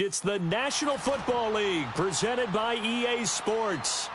It's the National Football League presented by EA Sports.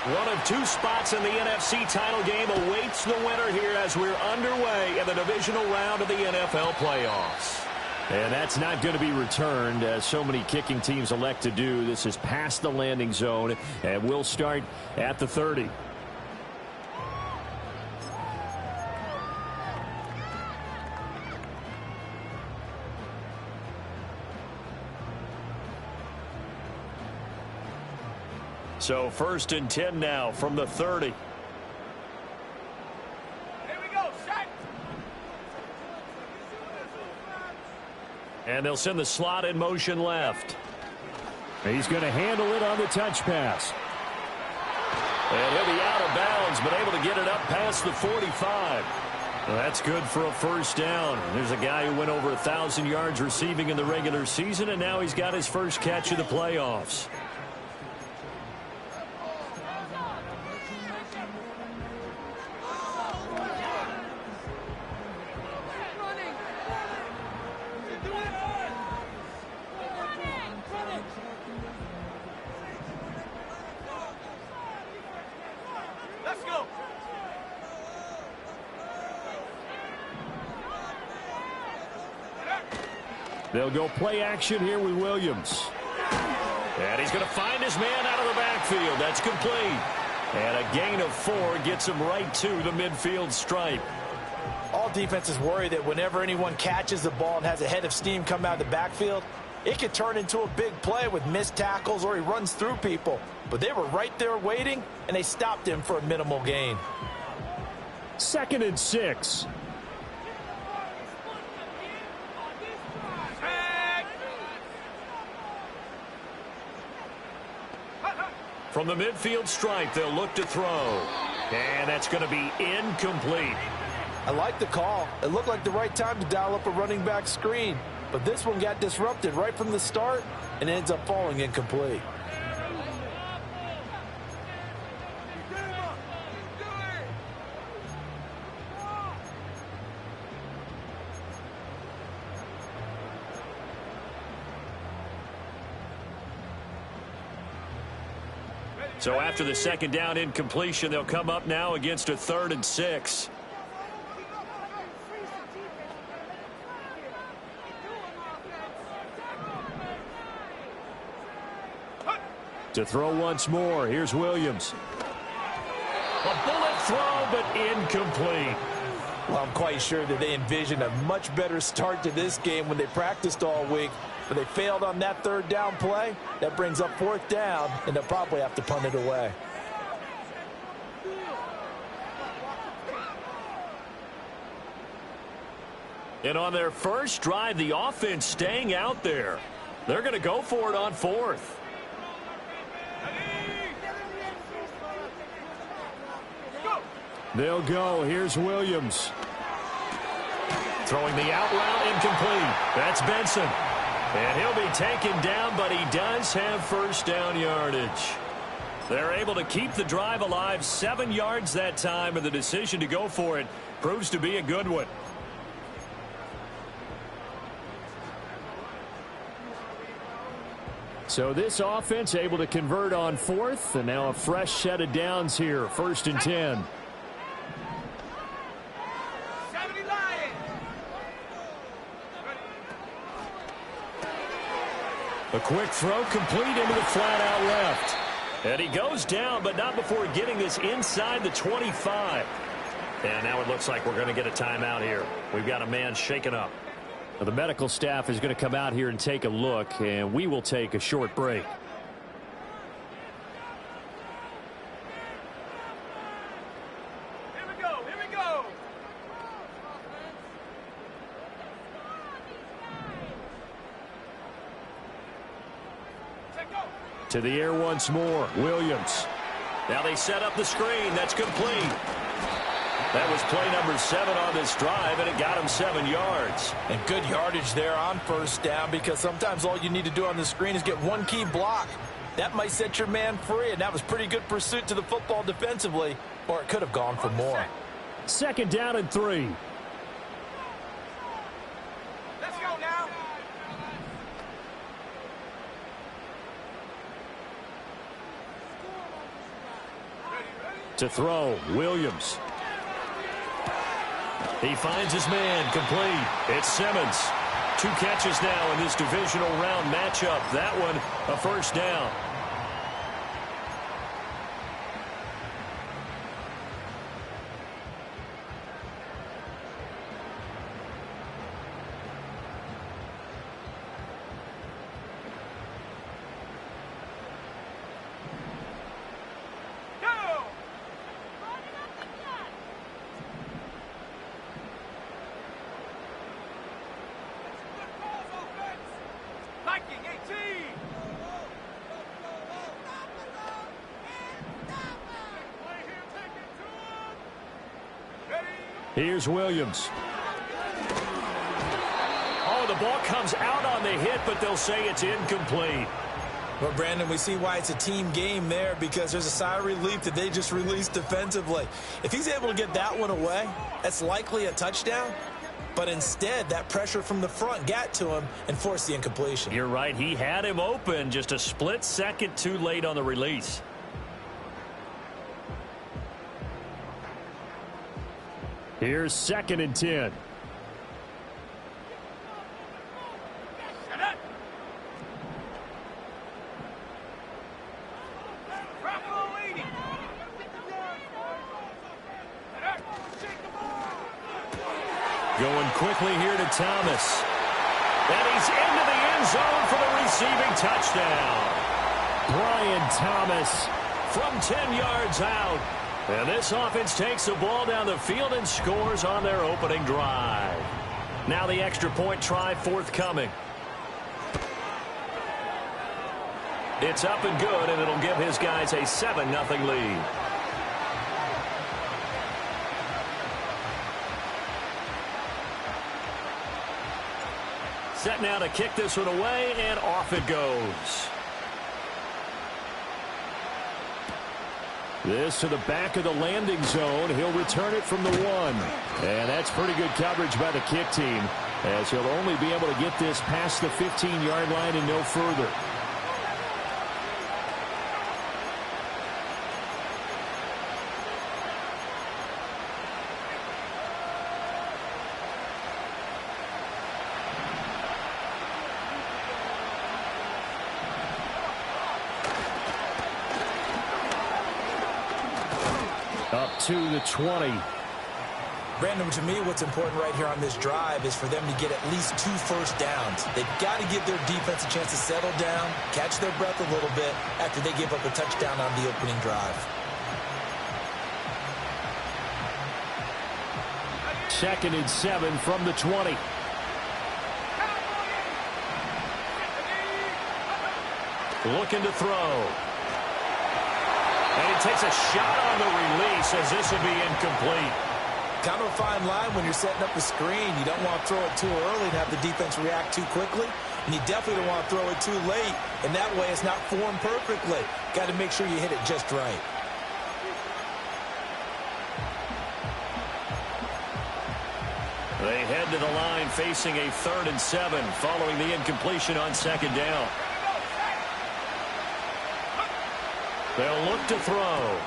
One of two spots in the NFC title game awaits the winner here as we're underway in the divisional round of the NFL playoffs. And that's not going to be returned, as so many kicking teams elect to do. This is past the landing zone, and we'll start at the 30. So 1st and 10 now from the 30. Here we go, shot. And they'll send the slot in motion left. He's going to handle it on the touch pass. And he'll be out of bounds, but able to get it up past the 45. Well, that's good for a first down. There's a guy who went over 1,000 yards receiving in the regular season, and now he's got his first catch of the playoffs. They'll go play action here with Williams. And he's going to find his man out of the backfield. That's complete. And a gain of 4 gets him right to the midfield stripe. All defenses worry that whenever anyone catches the ball and has a head of steam come out of the backfield, it could turn into a big play with missed tackles or he runs through people. But they were right there waiting, and they stopped him for a minimal gain. 2nd and 6. From the midfield stripe, they'll look to throw. And that's going to be incomplete. I like the call. It looked like the right time to dial up a running back screen. But this one got disrupted right from the start and ends up falling incomplete. So after the second down incompletion, they'll come up now against a 3rd and 6. To throw once more, here's Williams. A bullet throw, but incomplete. Well, I'm quite sure that they envisioned a much better start to this game when they practiced all week. But they failed on that 3rd down play. That brings up 4th down, and they'll probably have to punt it away. And on their first drive, the offense staying out there. They're going to go for it on 4th. They'll go. Here's Williams. Throwing the out route, incomplete. That's Benson. And he'll be taken down, but he does have 1st down yardage. They're able to keep the drive alive, 7 yards that time, and the decision to go for it proves to be a good one. So this offense able to convert on fourth, and now a fresh set of downs here, 1st and 10. A quick throw complete into the flat out left. And he goes down, but not before getting this inside the 25. And now it looks like we're going to get a timeout here. We've got a man shaken up. Well, the medical staff is going to come out here and take a look, and we will take a short break. Here we go, here we go. To the air once more, Williams. Now they set up the screen. That's complete. That was play number 7 on this drive, and it got him 7 yards. And good yardage there on 1st down, because sometimes all you need to do on the screen is get one key block. That might set your man free, and that was pretty good pursuit to the football defensively, or it could have gone for more. 2nd down and 3. Let's go now. To throw, Williams. He finds his man, complete. It's Simmons. 2 catches now in this divisional round matchup. That one, a 1st down. Here's Williams. Oh, the ball comes out on the hit, but they'll say it's incomplete. Well, Brandon, we see why it's a team game there, because there's a sigh of relief that they just released defensively. If he's able to get that one away, that's likely a touchdown. But instead, that pressure from the front got to him and forced the incompletion. You're right. He had him open, just a split second too late on the release. Here's 2nd and 10. Going quickly here to Thomas. And he's into the end zone for the receiving touchdown. Brian Thomas from 10 yards out. And this offense takes the ball down the field and scores on their opening drive. Now the extra point try forthcoming. It's up and good, and it'll give his guys a 7-0 lead. Set now to kick this one away, and off it goes. This to the back of the landing zone. He'll return it from the 1. And that's pretty good coverage by the kick team, as he'll only be able to get this past the 15-yard line and no further. Up to the 20. Brandon, to me, what's important right here on this drive is for them to get at least 2 first downs. They've got to give their defense a chance to settle down, catch their breath a little bit after they give up a touchdown on the opening drive. 2nd and 7 from the 20. Looking to throw. And he takes a shot on the release, as this will be incomplete. Kind of a fine line when you're setting up a screen. You don't want to throw it too early and have the defense react too quickly. And you definitely don't want to throw it too late. And that way it's not formed perfectly. Got to make sure you hit it just right. They head to the line facing a 3rd and 7 following the incompletion on 2nd down. They'll look to throw.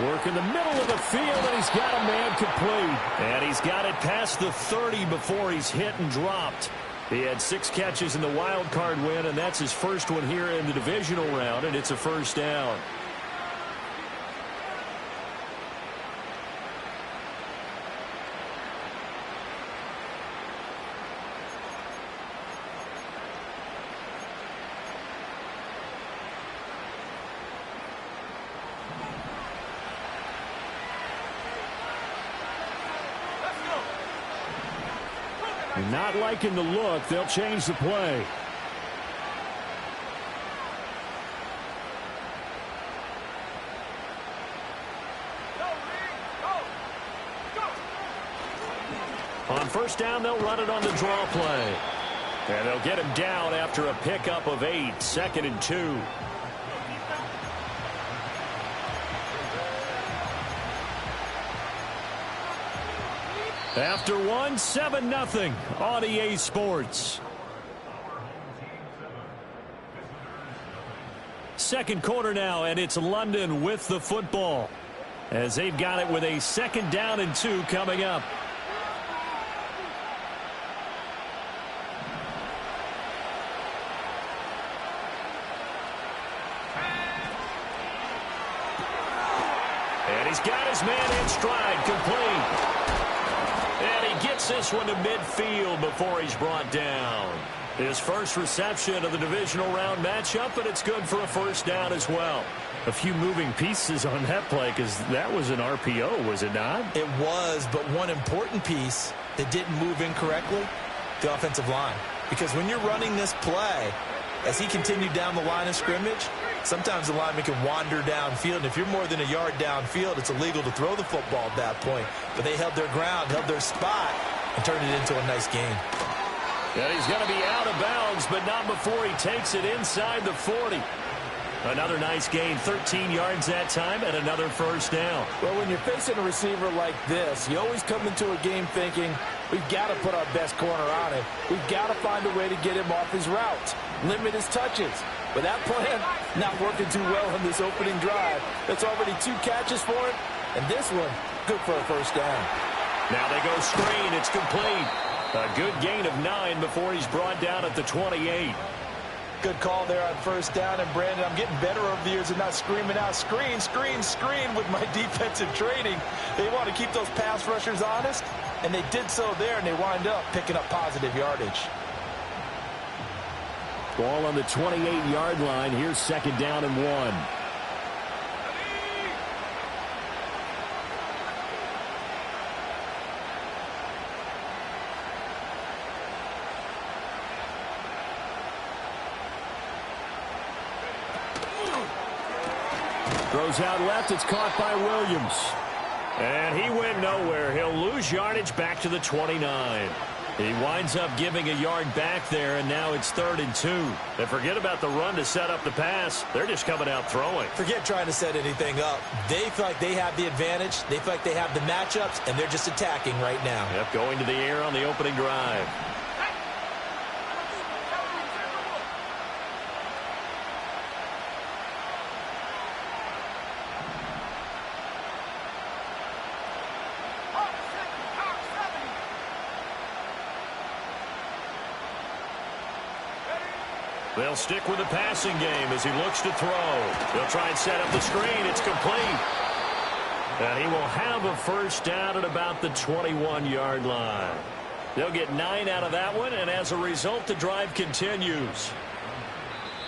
Work in the middle of the field, and he's got a man complete. And he's got it past the 30 before he's hit and dropped. He had 6 catches in the wild card win, and that's his first one here in the divisional round, and it's a first down. Not liking the look. They'll change the play. On first down, they'll run it on the draw play. And they'll get him down after a pickup of 8. 2nd and 2. After 1, 7-0 on EA Sports. Second quarter now, and it's London with the football, as they've got it with a 2nd down and 2 coming up. And he's got his man in stride, complete. And he gets this one to midfield before he's brought down. His first reception of the divisional round matchup, but it's good for a first down as well. A few moving pieces on that play, because that was an RPO, was it not? It was, but one important piece that didn't move incorrectly, the offensive line. Because when you're running this play, as he continued down the line of scrimmage, sometimes the lineman can wander downfield, and if you're more than a yard downfield, it's illegal to throw the football at that point. But they held their ground, held their spot, and turned it into a nice game. And he's going to be out of bounds, but not before he takes it inside the 40. Another nice gain, 13 yards that time, and another first down. Well, when you're facing a receiver like this, you always come into a game thinking, we've got to put our best corner on him. We've got to find a way to get him off his routes, limit his touches. But that plan not working too well on this opening drive. That's already 2 catches for him, and this one, good for a first down. Now they go screen. It's complete. A good gain of 9 before he's brought down at the 28. Good call there on first down. And, Brandon, I'm getting better over the years and not screaming out, screen, screen, screen with my defensive training. They want to keep those pass rushers honest, and they did so there, and they wind up picking up positive yardage. Ball on the 28-yard line. Here's 2nd down and 1. Throws out left. It's caught by Williams. And he went nowhere. He'll lose yardage back to the 29. He winds up giving a yard back there, and now it's 3rd and 2. And forget about the run to set up the pass. They're just coming out throwing. Forget trying to set anything up. They feel like they have the advantage. They feel like they have the matchups, and they're just attacking right now. Yep, going to the air on the opening drive. They'll stick with the passing game as he looks to throw. They'll try and set up the screen. It's complete. And he will have a first down at about the 21-yard line. They'll get 9 out of that one, and as a result, the drive continues.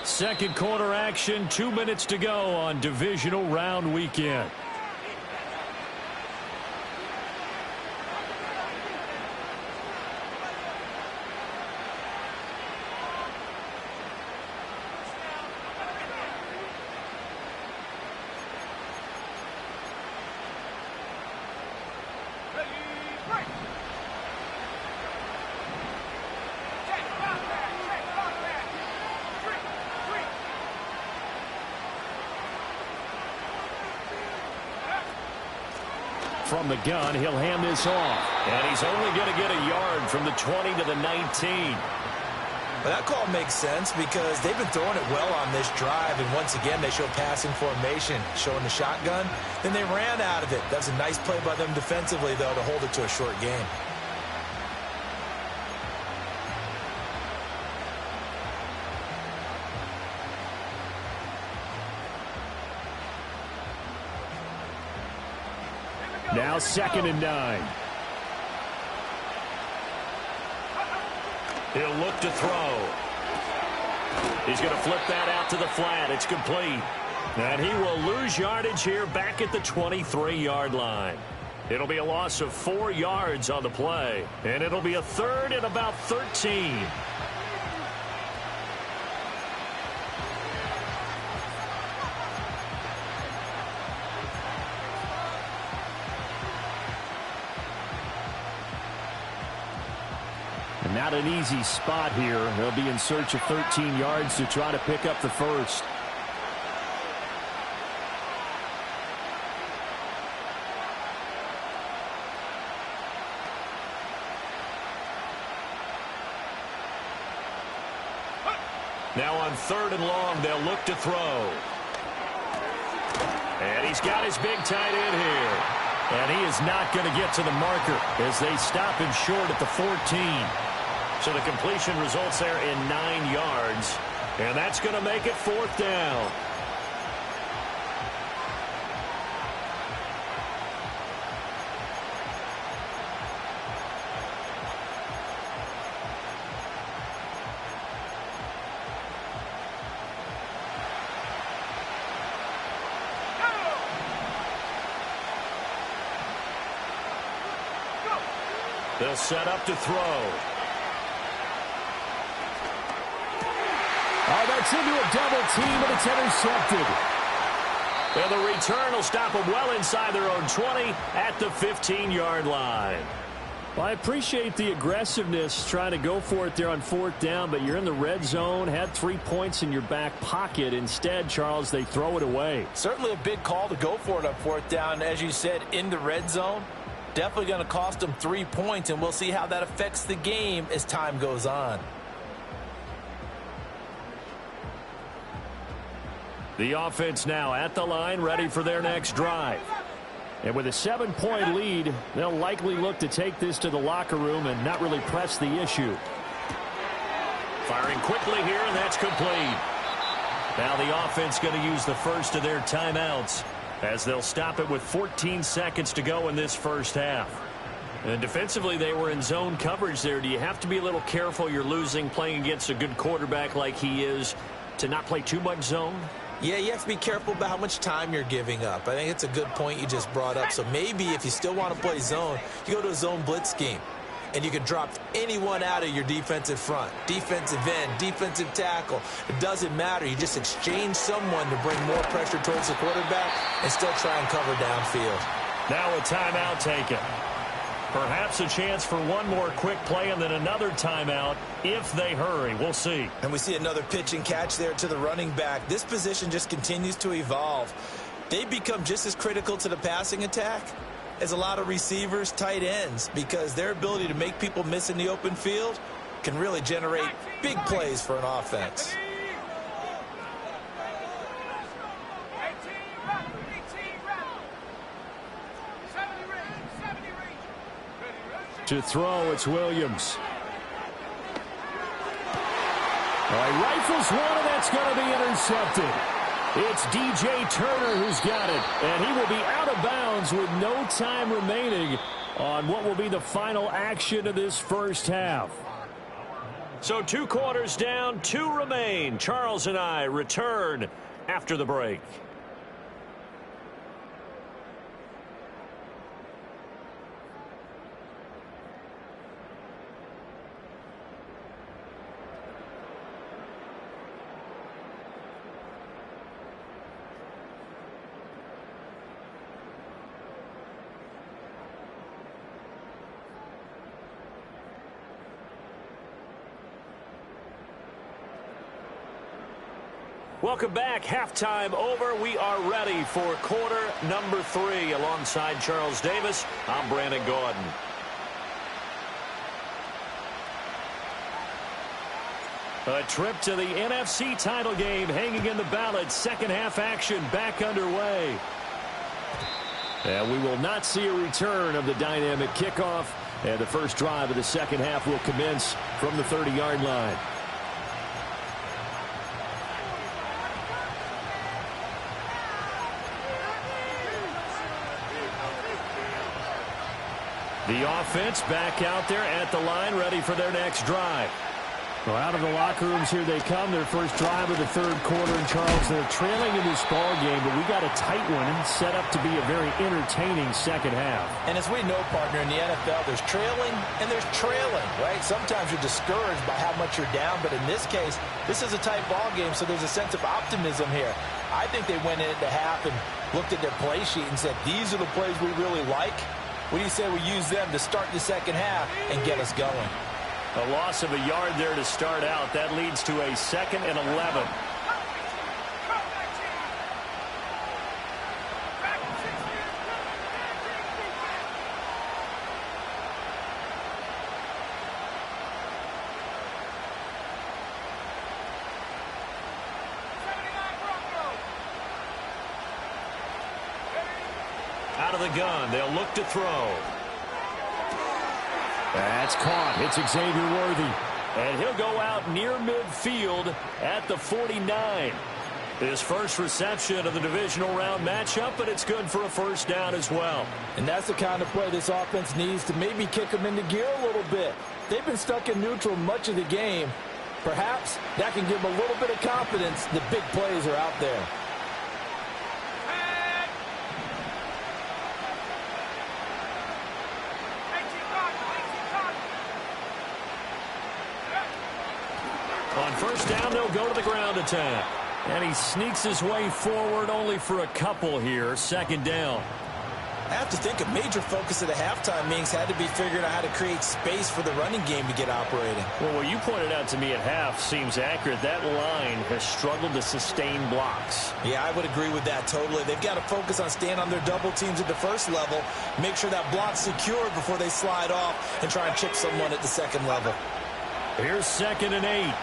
Second quarter action, 2 minutes to go on divisional round weekend. From the gun, he'll hand this off. And he's only going to get a yard from the 20 to the 19. Well, that call makes sense because they've been throwing it well on this drive, and once again, they show passing formation, showing the shotgun. Then they ran out of it. That's a nice play by them defensively, though, to hold it to a short game. Now 2nd and 9. He'll look to throw. He's going to flip that out to the flat. It's complete. And he will lose yardage here back at the 23-yard line. It'll be a loss of 4 yards on the play. And it'll be a 3rd and about 13. And not an easy spot here. They'll be in search of 13 yards to try to pick up the first. Now on 3rd and long, they'll look to throw. And he's got his big tight end here. And he is not going to get to the marker as they stop him short at the 14. So the completion results there in 9 yards. And that's going to make it 4th down. They'll set up to throw. Oh, that's into a double team, and it's intercepted. And the return will stop them well inside their own 20 at the 15-yard line. Well, I appreciate the aggressiveness trying to go for it there on 4th down, but you're in the red zone, had 3 points in your back pocket. Instead, Charles, they throw it away. Certainly a big call to go for it on 4th down. As you said, in the red zone, definitely going to cost them 3 points, and we'll see how that affects the game as time goes on. The offense now at the line, ready for their next drive. And with a 7-point lead, they'll likely look to take this to the locker room and not really press the issue. Firing quickly here, and that's complete. Now the offense going to use the first of their timeouts as they'll stop it with 14 seconds to go in this first half. And defensively, they were in zone coverage there. Do you have to be a little careful you're losing playing against a good quarterback like he is to not play too much zone? Yeah, you have to be careful about how much time you're giving up. I think it's a good point you just brought up. So maybe if you still want to play zone, you go to a zone blitz scheme. And you can drop anyone out of your defensive front. Defensive end, defensive tackle. It doesn't matter. You just exchange someone to bring more pressure towards the quarterback and still try and cover downfield. Now a timeout taken. Perhaps a chance for one more quick play and then another timeout if they hurry. We'll see. And we see another pitch and catch there to the running back. This position just continues to evolve. They become just as critical to the passing attack as a lot of receivers, tight ends, because their ability to make people miss in the open field can really generate big plays for an offense. To throw, it's Williams. He rifles one, and that's going to be intercepted. It's DJ Turner who's got it, and he will be out of bounds with no time remaining on what will be the final action of this first half. So 2 quarters down, 2 remain. Charles and I return after the break. Welcome back. Halftime over. We are ready for quarter number 3. Alongside Charles Davis, I'm Brandon Gaudin. A trip to the NFC title game hanging in the balance. Second half action back underway. And we will not see a return of the dynamic kickoff. And the first drive of the second half will commence from the 30-yard line. The offense back out there at the line, ready for their next drive. Well, out of the locker rooms here they come. Their first drive of the third quarter. And Charles, they're trailing in this ball game, but we got a tight one and set up to be a very entertaining second half. And as we know, partner, in the NFL, there's trailing and there's trailing, right? Sometimes you're discouraged by how much you're down, but in this case, this is a tight ball game, so there's a sense of optimism here. I think they went into half and looked at their play sheet and said, these are the plays we really like. What do you say we use them to start the second half and get us going? A loss of a yard there to start out. That leads to a 2nd and 11. Out of the gun, they'll look to throw. That's caught. It's Xavier Worthy. And he'll go out near midfield at the 49. His first reception of the divisional round matchup, but it's good for a first down as well. And that's the kind of play this offense needs to maybe kick them into gear a little bit. They've been stuck in neutral much of the game. Perhaps that can give them a little bit of confidence. The big plays are out there. On first down, they'll go to the ground attack. And he sneaks his way forward only for a couple here. Second down. I have to think a major focus of the halftime meetings had to be figuring out how to create space for the running game to get operating. Well, what you pointed out to me at half seems accurate. That line has struggled to sustain blocks. Yeah, I would agree with that totally. They've got to focus on staying on their double teams at the first level, make sure that block's secured before they slide off and try and chip someone at the second level. Here's 2nd and 8.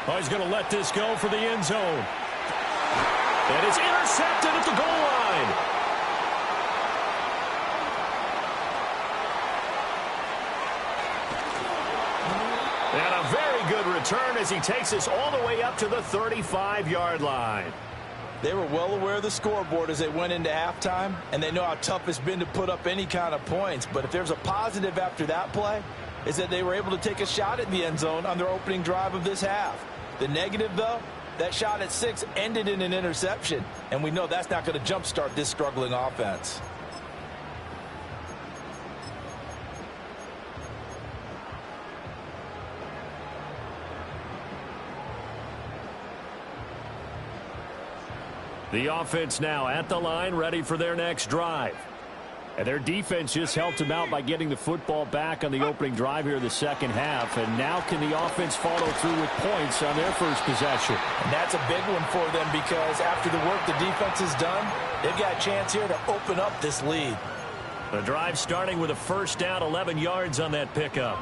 Oh, he's going to let this go for the end zone. And it's intercepted at the goal line. And a very good return as he takes us all the way up to the 35-yard line. They were well aware of the scoreboard as they went into halftime, and they know how tough it's been to put up any kind of points. But if there's a positive after that play, is that they were able to take a shot at the end zone on their opening drive of this half. The negative, though, that shot at 6 ended in an interception, and we know that's not going to jumpstart this struggling offense. The offense now at the line, ready for their next drive. And their defense just helped them out by getting the football back on the opening drive here in the second half. And now can the offense follow through with points on their first possession? And that's a big one for them because after the work the defense has done, they've got a chance here to open up this lead. The drive starting with a first down, 11 yards on that pickup.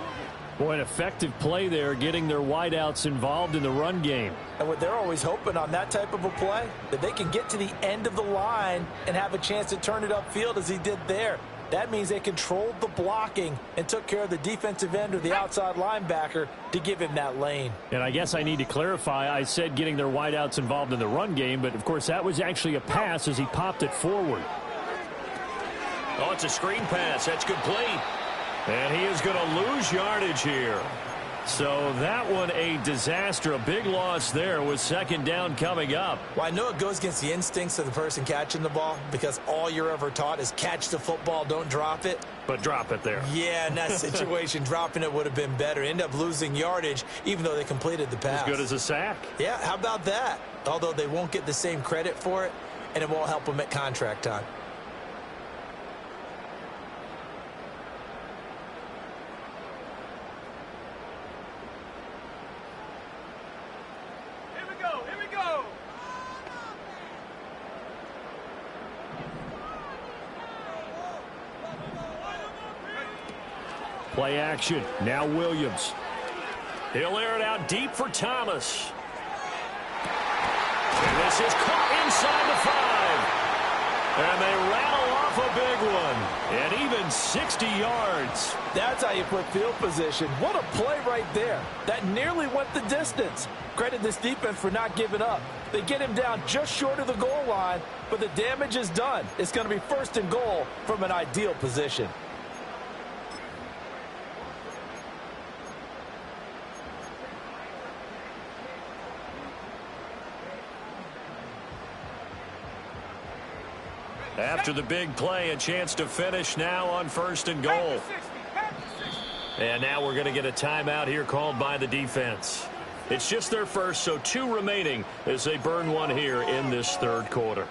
Boy, an effective play there, getting their wideouts involved in the run game. And what they're always hoping on that type of a play, that they can get to the end of the line and have a chance to turn it upfield as he did there. That means they controlled the blocking and took care of the defensive end or the outside linebacker to give him that lane. And I guess I need to clarify, I said getting their wideouts involved in the run game, but of course that was actually a pass as he popped it forward. Oh, it's a screen pass. That's complete. And he is going to lose yardage here. So that one a disaster. A big loss there with second down coming up. Well, I know it goes against the instincts of the person catching the ball because all you're ever taught is catch the football, don't drop it. But drop it there. Yeah, in that situation, dropping it would have been better. End up losing yardage even though they completed the pass. As good as a sack. Yeah, how about that? Although they won't get the same credit for it, and it won't help them at contract time. Play action. Now Williams. He'll air it out deep for Thomas. And this is caught inside the 5. And they rattle off a big one. And even 60 yards. That's how you put field position. What a play right there. That nearly went the distance. Credit this defense for not giving up. They get him down just short of the goal line, but the damage is done. It's going to be 1st and goal from an ideal position. After the big play, a chance to finish now on 1st and goal. And now we're going to get a timeout here called by the defense. It's just their first, so 2 remaining as they burn one here in this 3rd quarter.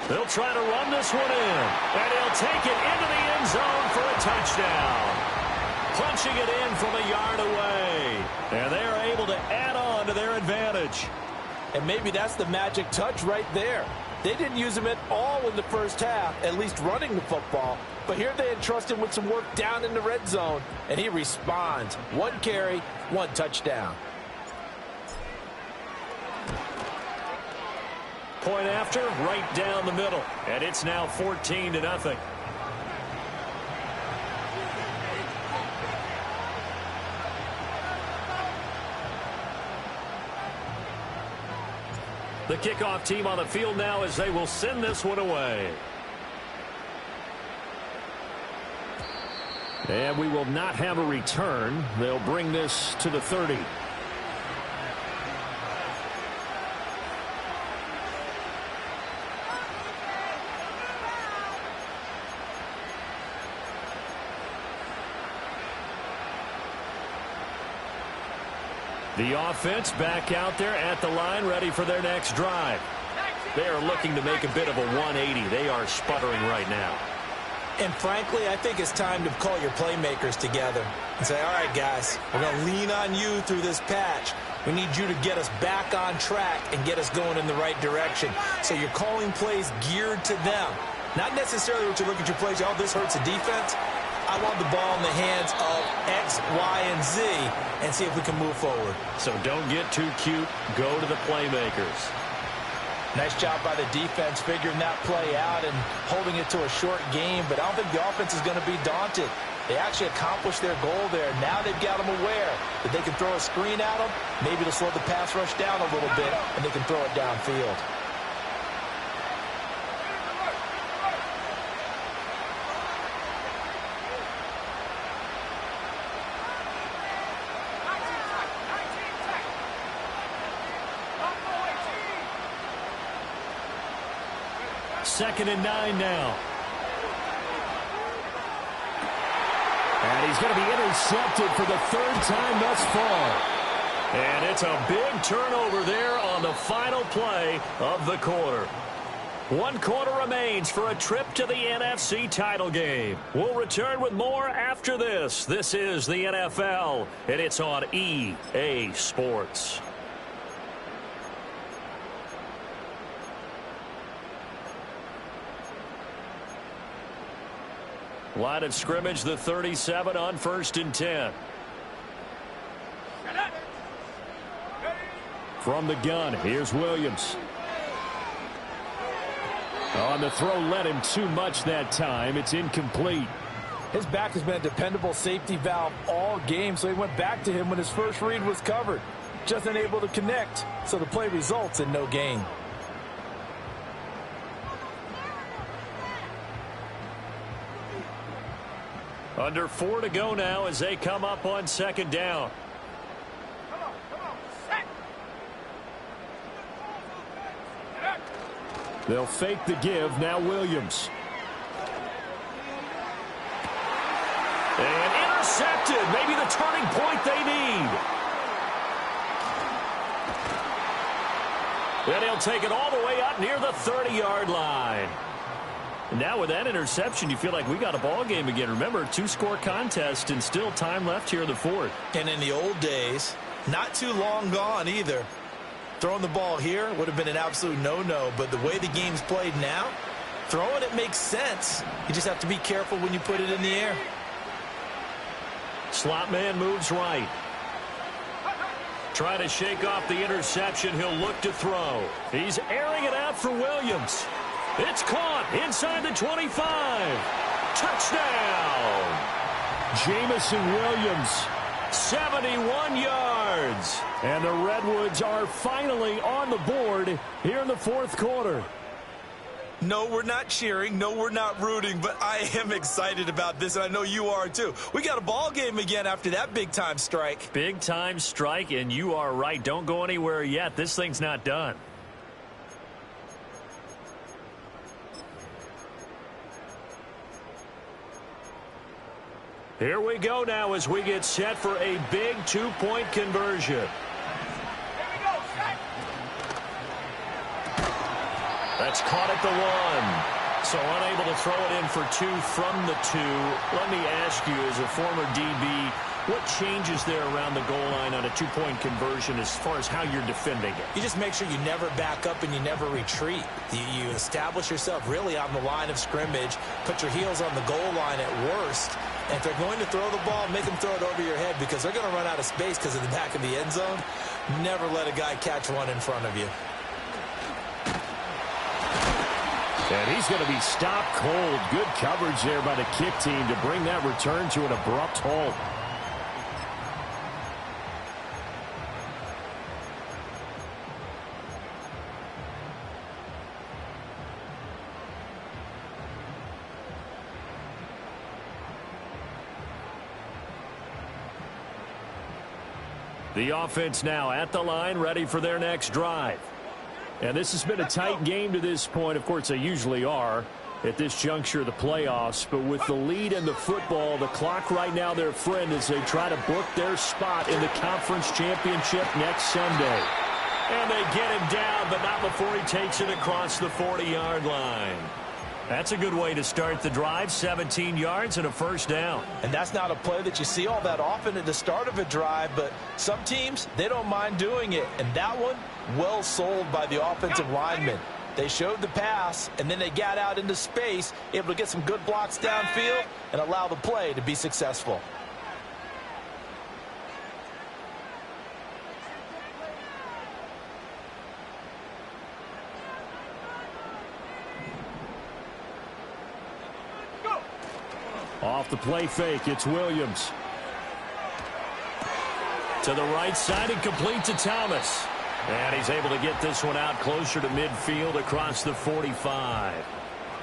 They'll try to run this one in, and he'll take it into the end zone for a touchdown. Punching it in from a yard away, and they are able to add on to their advantage. And maybe that's the magic touch right there. They didn't use him at all in the first half, at least running the football. But here they entrust him with some work down in the red zone, and he responds. 1 carry, 1 touchdown. Point after, right down the middle. And it's now 14-0. The kickoff team on the field now as they will send this one away. And we will not have a return. They'll bring this to the 30. The offense back out there at the line, ready for their next drive. They are looking to make a bit of a 180. They are sputtering right now. And frankly, I think it's time to call your playmakers together and say, all right, guys, we're going to lean on you through this patch. We need you to get us back on track and get us going in the right direction. So you're calling plays geared to them. Not necessarily what you look at your plays, oh, this hurts the defense. I want the ball in the hands of X, Y, and Z and see if we can move forward. So don't get too cute. Go to the playmakers. Nice job by the defense figuring that play out and holding it to a short game, but I don't think the offense is going to be daunted. They actually accomplished their goal there. Now they've got them aware that they can throw a screen at them. Maybe to slow the pass rush down a little bit, and they can throw it downfield. Second and 9 now. And he's going to be intercepted for the 3rd time thus far. And it's a big turnover there on the final play of the quarter. 1 quarter remains for a trip to the NFC title game. We'll return with more after this. This is the NFL, and it's on EA Sports. Line of scrimmage, the 37 on 1st and 10. From the gun, here's Williams. On the throw, led him too much that time. It's incomplete. His back has been a dependable safety valve all game, so he went back to him when his first read was covered. Just unable to connect, so the play results in no gain. Under 4 to go now as they come up on 2nd down. They'll fake the give. Now Williams. And intercepted. Maybe the turning point they need. Then he'll take it all the way up near the 30-yard line. And now with that interception, you feel like we got a ball game again. Remember, 2-score contest and still time left here in the fourth. And in the old days, not too long gone either, throwing the ball here would have been an absolute no-no. But the way the game's played now, throwing it makes sense. You just have to be careful when you put it in the air. Slot man moves right. Trying to shake off the interception. He'll look to throw. He's airing it out for Williams. It's caught inside the 25. Touchdown. Jamison Williams, 71 yards. And the Redwoods are finally on the board here in the fourth quarter. No, we're not cheering. No, we're not rooting. But I am excited about this, and I know you are too. We got a ball game again after that big-time strike. Big-time strike, and you are right. Don't go anywhere yet. This thing's not done. Here we go now as we get set for a big 2-point conversion. That's caught at the 1. So unable to throw it in for 2 from the 2. Let me ask you, as a former DB, what changes there around the goal line on a 2-point conversion as far as how you're defending it? You just make sure you never back up and you never retreat. You establish yourself really on the line of scrimmage, put your heels on the goal line at worst. And if they're going to throw the ball, make them throw it over your head because they're going to run out of space because of the back of the end zone. Never let a guy catch one in front of you. And he's going to be stopped cold. Good coverage there by the kick team to bring that return to an abrupt halt. The offense now at the line, ready for their next drive. And this has been a tight game to this point. Of course, they usually are at this juncture of the playoffs. But with the lead in the football, the clock right now their friend as they try to book their spot in the conference championship next Sunday. And they get him down, but not before he takes it across the 40-yard line. That's a good way to start the drive, 17 yards and a first down. And that's not a play that you see all that often at the start of a drive, but some teams, they don't mind doing it. And that one, well sold by the offensive lineman. They showed the pass, and then they got out into space, able to get some good blocks downfield and allow the play to be successful. Off the play fake, it's Williams. To the right side and complete to Thomas. And he's able to get this one out closer to midfield across the 45.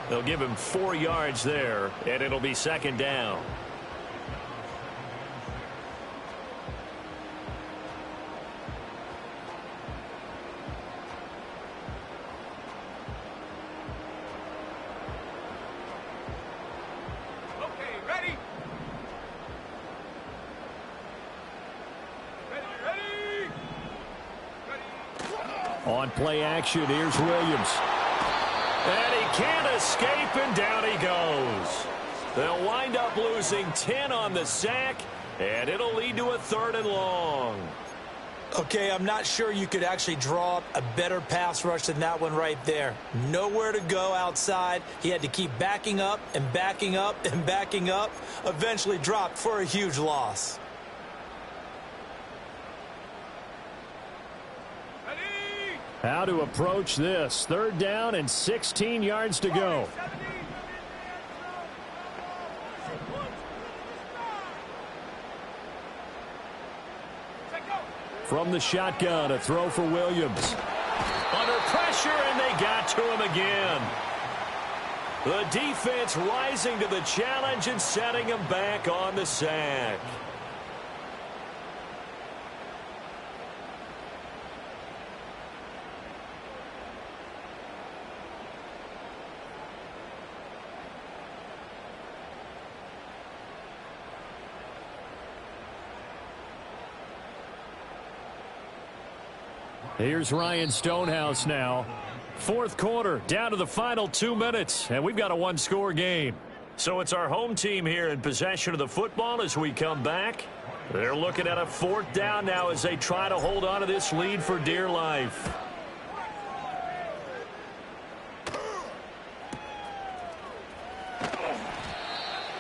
They'll give him 4 yards there, and it'll be second down. On play action, here's Williams. And he can't escape, and down he goes. They'll wind up losing 10 on the sack, and it'll lead to a 3rd and long. Okay, I'm not sure you could actually draw up a better pass rush than that one right there. Nowhere to go outside. He had to keep backing up and backing up and backing up. Eventually dropped for a huge loss. How to approach this. 3rd down and 16 yards to go. From the shotgun, a throw for Williams. Under pressure, and they got to him again. The defense rising to the challenge and setting him back on the sack. Here's Ryan Stonehouse now. Fourth quarter, down to the final 2 minutes, and we've got a one-score game. So it's our home team here in possession of the football as we come back. They're looking at a fourth down now as they try to hold on to this lead for dear life.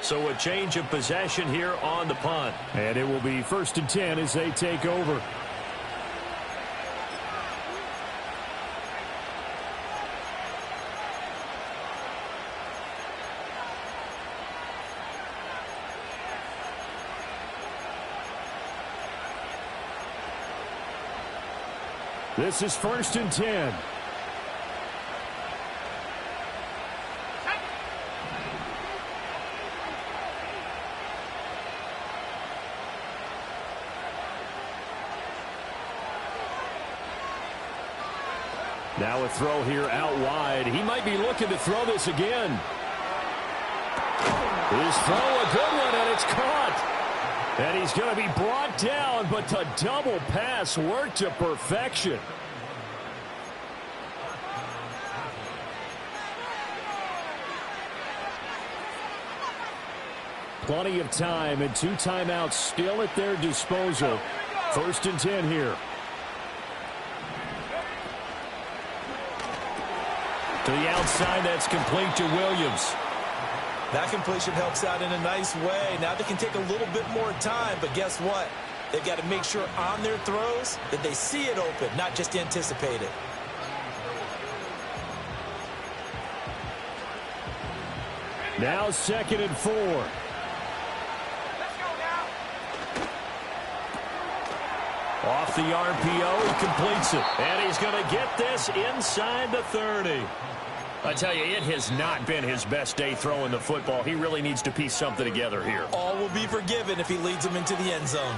So a change of possession here on the punt. And it will be 1st and 10 as they take over. This is 1st and 10. Now a throw here out wide. He might be looking to throw this again. His throw, a good one, and it's caught. And he's going to be brought down, but the double pass worked to perfection. Plenty of time and 2 timeouts still at their disposal. 1st and 10 here. To the outside, that's complete to Williams. That completion helps out in a nice way. Now they can take a little bit more time, but guess what? They've got to make sure on their throws that they see it open, not just anticipate it. Now 2nd and 4. Off the RPO, he completes it. And he's going to get this inside the 30. I tell you, it has not been his best day throwing the football. He really needs to piece something together here. All will be forgiven if he leads them into the end zone.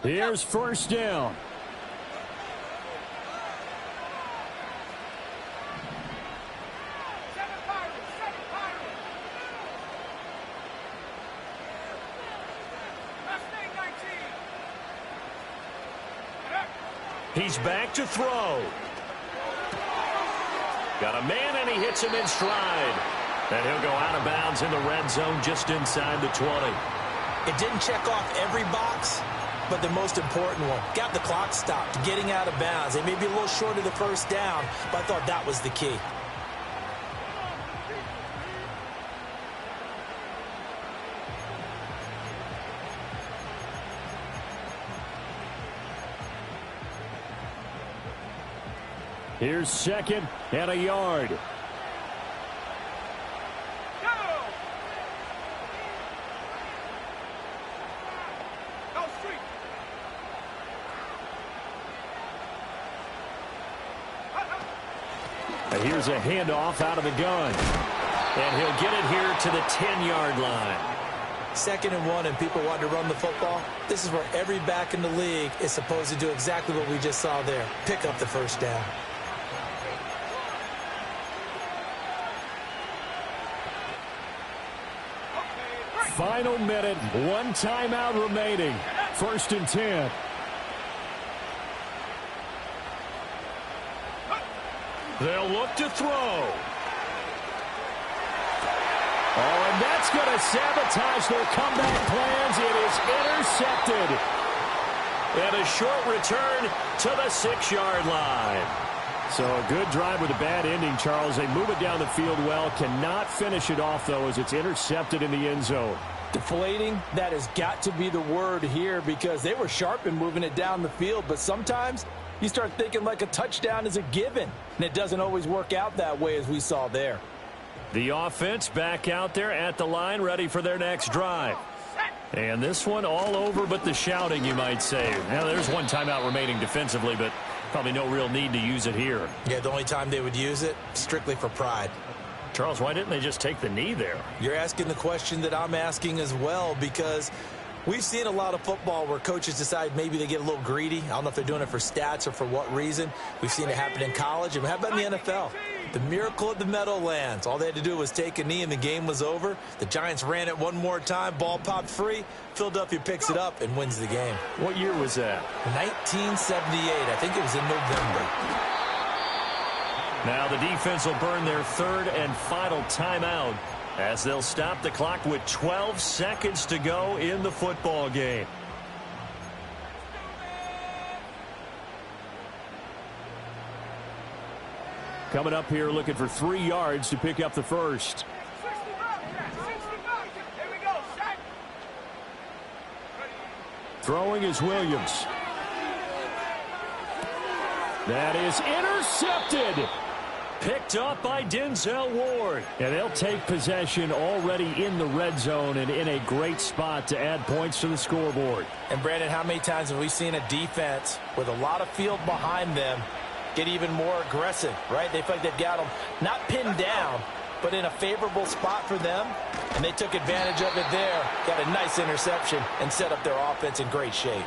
Here's 1st down. He's back to throw. Got a man, and he hits him in stride. And he'll go out of bounds in the red zone just inside the 20. It didn't check off every box, but the most important one. Got the clock stopped, getting out of bounds. They may be a little short of the 1st down, but I thought that was the key. Here's 2nd and a yard. Here's a handoff out of the gun. And he'll get it here to the 10-yard line. 2nd and 1, and people want to run the football. This is where every back in the league is supposed to do exactly what we just saw there. Pick up the 1st down. Final minute, 1 timeout remaining. 1st and 10. They'll look to throw. Oh, and that's going to sabotage their comeback plans. It is intercepted. And a short return to the 6-yard line. So a good drive with a bad ending, Charles. They move it down the field well. Cannot finish it off, though, as it's intercepted in the end zone. Deflating, that has got to be the word here because they were sharp in moving it down the field. But sometimes you start thinking like a touchdown is a given. And it doesn't always work out that way as we saw there. The offense back out there at the line, ready for their next drive. And this one all over but the shouting, you might say. Now, there's one timeout remaining defensively, but probably no real need to use it here. Yeah, the only time they would use it, strictly for pride. Charles, why didn't they just take the knee there? You're asking the question that I'm asking as well, because we've seen a lot of football where coaches decide maybe they get a little greedy. I don't know if they're doing it for stats or for what reason. We've seen it happen in college. And how about in the NFL? The miracle of the Meadowlands. All they had to do was take a knee and the game was over. The Giants ran it one more time. Ball popped free. Philadelphia picks it up and wins the game. What year was that? 1978. I think it was in November. Now the defense will burn their third and final timeout as they'll stop the clock with 12 seconds to go in the football game. Coming up here looking for 3 yards to pick up the first. Throwing is Williams. That is intercepted. Picked up by Denzel Ward. And they'll take possession already in the red zone and in a great spot to add points to the scoreboard. And, Brandon, how many times have we seen a defense with a lot of field behind them get even more aggressive, right? They feel like they've got them not pinned down, but in a favorable spot for them. And they took advantage of it there. Got a nice interception and set up their offense in great shape.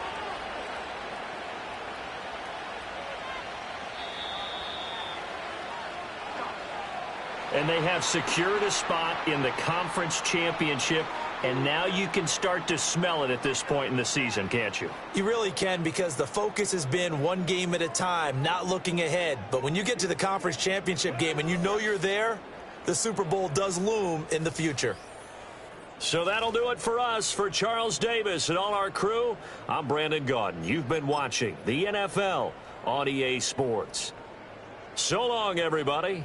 And they have secured a spot in the conference championship, and now you can start to smell it at this point in the season, can't you? You really can, because the focus has been one game at a time, not looking ahead. But when you get to the conference championship game and you know you're there, the Super Bowl does loom in the future. So that'll do it for us. For Charles Davis and all our crew, I'm Brandon Gaudin. You've been watching the NFL on EA Sports. So long, everybody.